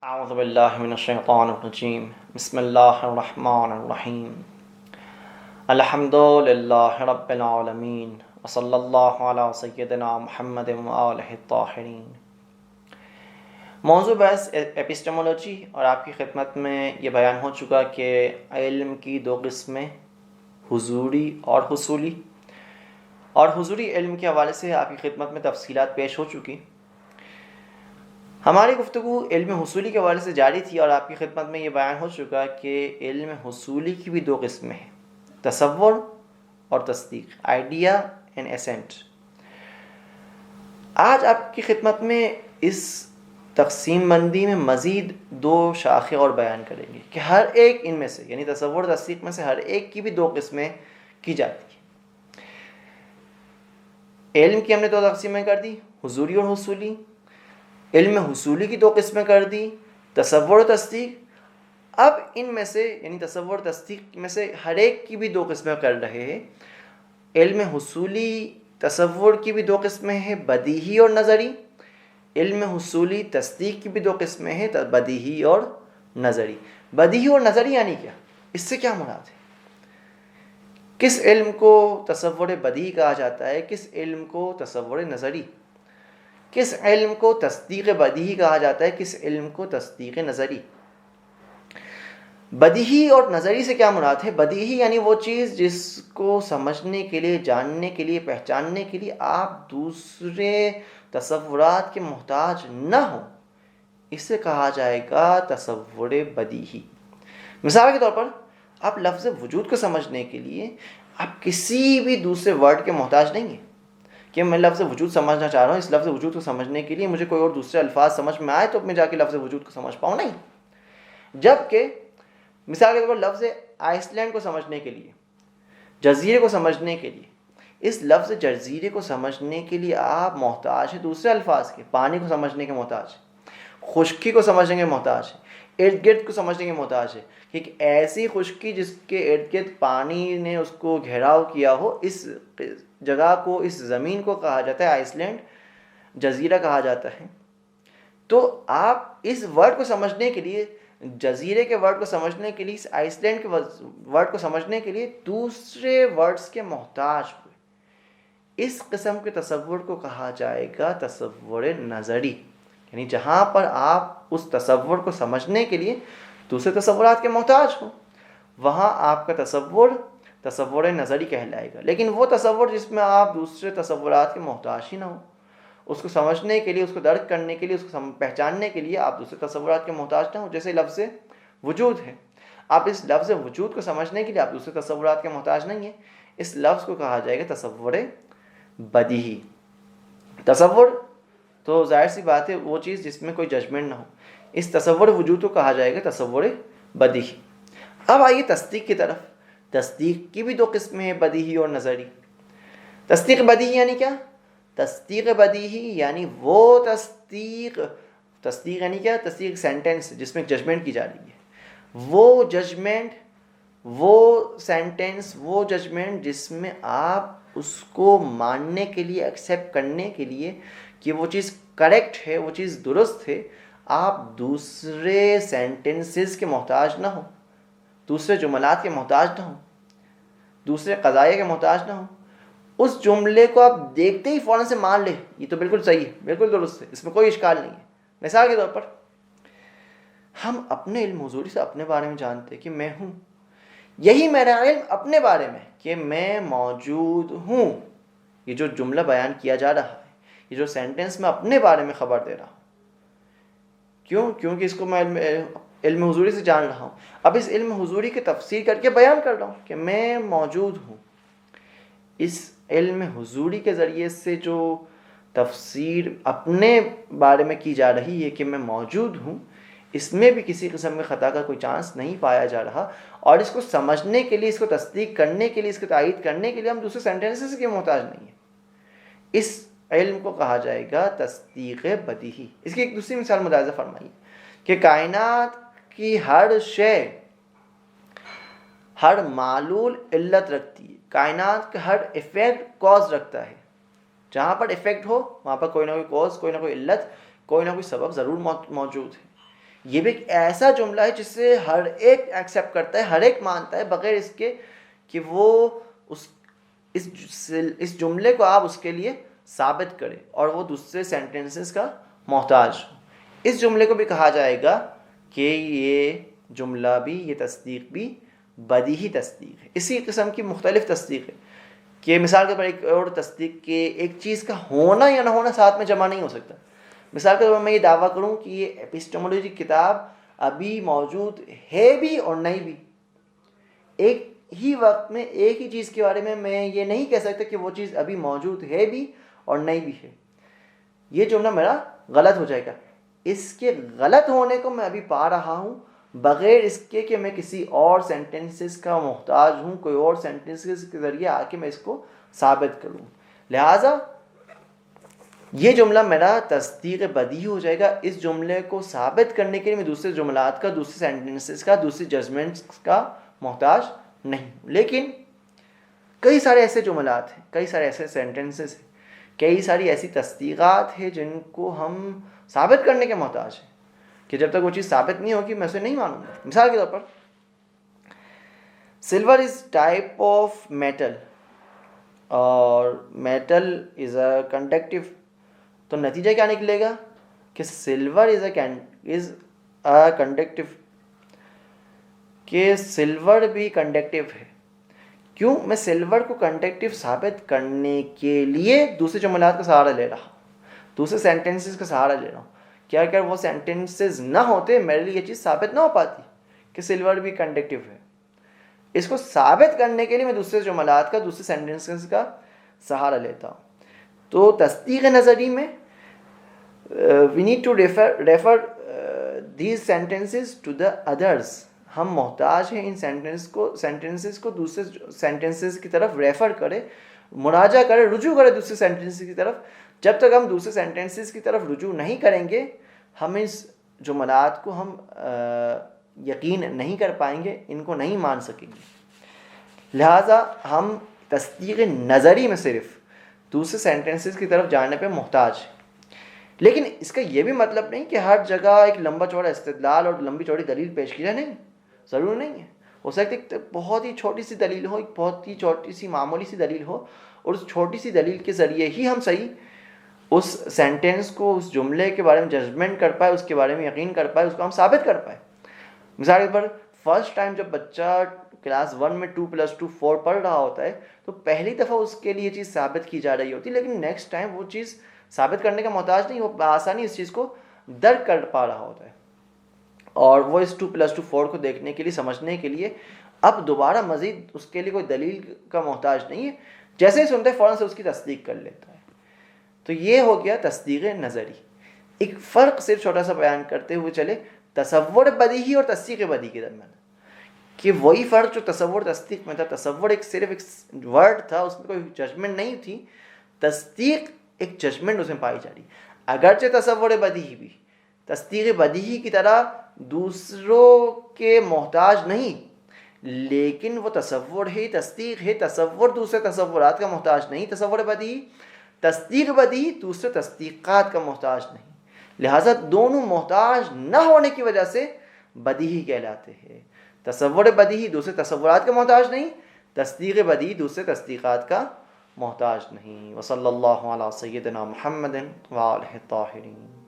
اعوذ باللہ من الشیطان الرجیم بسم اللہ الرحمن الرحیم الحمد للہ رب العالمین وصلی اللہ علی سیدنا محمد وآلہ الطاہرین۔ موضوع بحث ایپسٹمولوجی، اور آپ کی خدمت میں یہ بیان ہو چکا کہ علم کی دو قسمیں، حضوری اور حصولی، اور حضوری علم کے حوالے سے آپ کی خدمت میں تفصیلات پیش ہو چکی۔ ہماری گفتگو علم حصولی کے حوالے سے جاری تھی، اور آپ کی خدمت میں یہ بیان ہو چکا کہ علم حصولی کی بھی دو قسمیں ہیں، تصور اور تصدیق، آئیڈیا اینڈ ایسنٹ۔ آج آپ کی خدمت میں اس تقسیم بندی میں مزید دو شاخیں اور بیان کریں گے کہ ہر ایک ان میں سے، یعنی تصور اور تصدیق میں سے ہر ایک کی بھی دو قسمیں کی جاتی ہیں۔ علم کی ہم نے دو تقسیمیں کر دی، حضوری اور حصولی۔ علم حصولی کی دو قسمیں کر دی، تصور و تصدیق۔ اب ان میں سے، یعنی تصور و تصدیق میں سے ہر ایک کی بھی دو قسمیں کر رہے ہیں۔ علم حصولی تصور کی بھی دو قسمیں ہیں، بدیہی اور نظری۔ علم حصولی تصدیق کی بھی دو قسمیں ہیں، بدیہی اور نظری۔ بدیہی اور نظری یعنی کیا؟ اس سے کیا مراد ہے؟ کس علم کو تصور بدیہی کہا جاتا ہے، کس علم کو تصور نظری، کس علم کو تصدیق بدیہی کہا جاتا ہے، کس علم کو تصدیق نظری؟ بدیہی اور نظری سے کیا مراد ہے؟ بدیہی یعنی وہ چیز جس کو سمجھنے کے لیے، جاننے کے لیے، پہچاننے کے لیے آپ دوسرے تصورات کے محتاج نہ ہوں، اسے کہا جائے گا تصور بدیہی۔ مثال کے طور پر آپ لفظ وجود کو سمجھنے کے لیے آپ کسی بھی دوسرے ورڈ کے محتاج نہیں ہیں کہ میں لفظ وجود سمجھنا چاہ رہا ہوں، اس لفظ وجود کو سمجھنے کے لیے مجھے کوئی اور دوسرے الفاظ سمجھ میں آئے تو میں جا کے لفظ وجود کو سمجھ پاؤں، نہیں۔ جبکہ مثال کے طور پر لفظ آئس لینڈ کو سمجھنے کے لیے، جزیرے کو سمجھنے کے لیے، اس لفظ جزیرے کو سمجھنے کے لیے آپ محتاج ہیں دوسرے الفاظ کے، پانی کو سمجھنے کے محتاج ہیں، خشکی کو سمجھنے کے محتاج ہیں، ارد گرد کو سمجھنے کے محتاج ہے کہ ایک ایسی خشکی جس کے ارد گرد پانی نے اس کو گھیراؤ کیا ہو، اس جگہ کو، اس زمین کو کہا جاتا ہے آئس لینڈ، جزیرہ کہا جاتا ہے۔ تو آپ اس ورڈ کو سمجھنے کے لیے، جزیرے کے ورڈ کو سمجھنے کے لیے، اس آئس لینڈ کے ورڈ کو سمجھنے کے لیے دوسرے ورڈز کے محتاج ہوئے۔ اس قسم کے تصور کو کہا جائے گا تصور نظری، یعنی جہاں پر آپ اس تصور کو سمجھنے کے لیے دوسرے تصورات کے محتاج ہوں، وہاں آپ کا تصور نظری کہلائے گا۔ لیکن وہ تصور جس میں آپ دوسرے تصورات کے محتاج ہی نہ ہوں، اس کو سمجھنے کے لیے، اس کو درک کرنے کے لیے، اس کو پہچاننے کے لیے آپ دوسرے تصورات کے محتاج نہ ہوں، جیسے لفظ وجود ہے۔ آپ اس لفظ وجود کو سمجھنے کے لیے آپ دوسرے تصورات کے محتاج نہیں ہیں، اس لفظ کو کہا جائے گا تصور بدیہی۔ تصور تو ظاہر سی بات ہے وہ چیز جس میں کوئی ججمنٹ نہ ہو، اس تصور وجود کو کہا جائے گا تصور بدیہی۔ اب آئیے تصدیق کی طرف۔ تصدیق کی بھی دو قسمیں ہیں، بدیہی اور نظری۔ تصدیق بدیہی یعنی کیا؟ تصدیق بدیہی یعنی وہ تصدیق یعنی کیا؟ تصدیق سینٹنس جس میں ججمنٹ کی جا رہی ہے، وہ ججمنٹ، وہ سینٹنس، وہ ججمنٹ جس میں آپ اس کو ماننے کے لیے، ایکسیپٹ کرنے کے لیے کہ وہ چیز کریکٹ ہے، وہ چیز درست ہے، آپ دوسرے سینٹنسز کے محتاج نہ ہوں، دوسرے جملات کے محتاج نہ ہوں، دوسرے قضائے کے محتاج نہ ہوں۔ اس جملے کو آپ دیکھتے ہی فوراً سے مان لیں، یہ تو بالکل صحیح ہے، بالکل درست ہے، اس میں کوئی اشکال نہیں ہے۔ مثال کے طور پر ہم اپنے علم حضوری سے اپنے بارے میں جانتے کہ میں ہوں، یہی میرا علم اپنے بارے میں کہ میں موجود ہوں۔ یہ جو جملہ بیان کیا جا رہا ہے، یہ جو سینٹنس میں اپنے بارے میں خبر دے رہا ہوں، کیونکہ اس کو میں علم حضوری سے جان رہا ہوں۔ اب اس علم حضوری کی تفسیر کر کے بیان کر رہا ہوں کہ میں موجود ہوں۔ اس علم حضوری کے ذریعے سے جو تفسیر اپنے بارے میں کی جا رہی ہے کہ میں موجود ہوں، اس میں بھی کسی قسم کے خطا کا کوئی چانس نہیں پایا جا رہا، اور اس کو سمجھنے کے لیے، اس کو تصدیق کرنے کے لیے، اس کو تائید کرنے کے لیے ہم دوسرے سینٹنسز کے محتاج نہیں ہیں۔ اس علم کو کہا جائے گا تصدیق بدیہی۔ اس کی ایک دوسری مثال ملاحظہ فرمائیے کہ کائنات کی ہر شے، ہر معلول علت رکھتی ہے، کائنات کا ہر ایفیکٹ کاز رکھتا ہے۔ جہاں پر ایفیکٹ ہو وہاں پر کوئی نہ کوئی کاز، کوئی نہ کوئی علت، کوئی نہ کوئی سبب ضرور موجود ہے۔ یہ بھی ایک ایسا جملہ ہے جسے ہر ایک ایکسیپٹ کرتا ہے، ہر ایک مانتا ہے، بغیر اس کے کہ وہ اس جملے کو آپ اس کے لیے ثابت کرے اور وہ دوسرے سینٹنسز کا محتاج ہو۔ اس جملے کو بھی کہا جائے گا کہ یہ جملہ بھی، یہ تصدیق بھی بدیہی تصدیق ہے۔ اسی قسم کی مختلف تصدیق ہے کہ مثال کے طور پر ایک اور تصدیق کہ ایک چیز کا ہونا یا نہ ہونا ساتھ میں جمع نہیں ہو سکتا۔ مثال کے طور پر میں یہ دعویٰ کروں کہ یہ ایپسٹمولوجی کتاب ابھی موجود ہے بھی اور نہیں بھی۔ ایک ہی وقت میں ایک ہی چیز کے بارے میں یہ نہیں کہہ سکتا کہ وہ چیز ابھی موجود ہے بھی اور نہیں بھی ہے۔ یہ جملہ میرا غلط ہو جائے گا۔ اس کے غلط ہونے کو میں ابھی پا رہا ہوں بغیر اس کے کہ میں کسی اور سینٹنسز کا محتاج ہوں، کوئی اور سینٹنسز کے ذریعے آ کے میں اس کو ثابت کروں۔ لہٰذا یہ جملہ میرا تصدیق بدیہی ہو جائے گا۔ اس جملے کو ثابت کرنے کے لیے میں دوسرے جملات کا، دوسرے سینٹنسز کا، دوسری ججمنٹس کا محتاج نہیں۔ لیکن کئی سارے ایسے جملات ہیں، کئی سارے ایسے سینٹنسز ہیں، کئی ساری ایسی تصدیقات ہیں جن کو ہم ثابت کرنے کے محتاج ہیں کہ جب تک وہ چیز ثابت نہیں ہوگی میں اسے نہیں مانوں گا۔ مثال کے طور پر silver is type of metal اور میٹل از اے کنڈکٹیو، تو نتیجہ کیا نکلے گا کہ سلور از اے کنڈکٹیو، کہ سلور بھی کنڈکٹیو ہے۔ کیوں؟ میں سلور کو کنڈکٹیو ثابت کرنے کے لیے دوسرے جملات کا سہارا لے رہا ہوں، دوسرے سینٹنسز کا سہارا لے رہا ہوں۔ کیا اگر وہ سینٹنسز نہ ہوتے میرے لیے یہ چیز ثابت نہ ہو پاتی کہ سلور بھی کنڈکٹیو ہے۔ اس کو ثابت کرنے کے لیے میں دوسرے جملات کا، دوسرے سینٹنسز کا سہارا لیتا ہوں۔ تو تصدیق نظری میں we need to refer these sentences to the others۔ ہم محتاج ہیں ان سینٹنسز کو دوسرے سینٹنسز کی طرف ریفر کرے، مراجعہ کرے، رجوع کرے دوسرے سینٹنسز کی طرف۔ جب تک ہم دوسرے سینٹنسز کی طرف رجوع نہیں کریں گے ہم اس جملات کو ہم یقین نہیں کر پائیں گے، ان کو نہیں مان سکیں گے۔ لہٰذا ہم تصدیق نظری میں صرف دوسرے سینٹنسز کی طرف جانے پہ محتاج ہیں۔ لیکن اس کا یہ بھی مطلب نہیں کہ ہر جگہ ایک لمبا چوڑا استدلال اور لمبی چوڑی دلیل پیش کی جائے، نہیں، ضرور نہیں ہے۔ ہو سکتا ہے ایک بہت ہی چھوٹی سی دلیل ہو، ایک بہت ہی چھوٹی سی معمولی سی دلیل ہو، اور اس چھوٹی سی دلیل کے ذریعے ہی ہم صحیح اس سینٹنس کو، اس جملے کے بارے میں ججمنٹ کر پائے، اس کے بارے میں یقین کر پائے، اس کو ہم ثابت کر پائے۔ مثال کے طور پر فرسٹ ٹائم جب بچہ کلاس 1 میں 2+2 4 پڑھ رہا ہوتا ہے تو پہلی دفعہ اس کے لیے یہ چیز ثابت کی جا رہی ہوتی ہے، لیکن نیکسٹ ٹائم وہ چیز ثابت کرنے کا محتاج نہیں، وہ بآسانی اس چیز کو درک کر پا رہا ہوتا ہے، اور وہ اس 2+2 4 کو دیکھنے کے لیے، سمجھنے کے لیے اب دوبارہ مزید اس کے لیے کوئی دلیل کا محتاج نہیں ہے، جیسے ہی سنتا ہے فوراً سے اس کی تصدیق کر لیتا ہے۔ تو یہ ہو گیا تصدیق نظری۔ ایک فرق صرف چھوٹا سا بیان کرتے ہوئے چلے تصور بدیہی اور تصدیق بدیہی کے درمیان، کہ وہی فرق جو تصور تصدیق میں تھا، تصور صرف ایک ورڈ تھا، اس میں کوئی ججمنٹ نہیں تھی، تصدیق ایک ججمنٹ اس میں پائی جا رہی۔ اگرچہ تصور بدیہی بھی تصدیق بدیہی کی طرح دوسروں کے محتاج نہیں، لیکن وہ تصور ہے، تصدیق ہے، تصور دوسرے تصورات کا محتاج نہیں تصور بدیہی، تصدیق بدیہی دوسرے تصدیقات کا محتاج نہیں۔ لہٰذا دونوں محتاج نہ ہونے کی وجہ سے بدیہی کہلاتے ہیں۔ تصور بدیہی دوسرے تصورات کا محتاج نہیں، تصدیق بدیہی دوسرے تصدیقات کا محتاج نہیں۔ وصلی اللہ علی سیدنا محمد وآلہ الطاہرین۔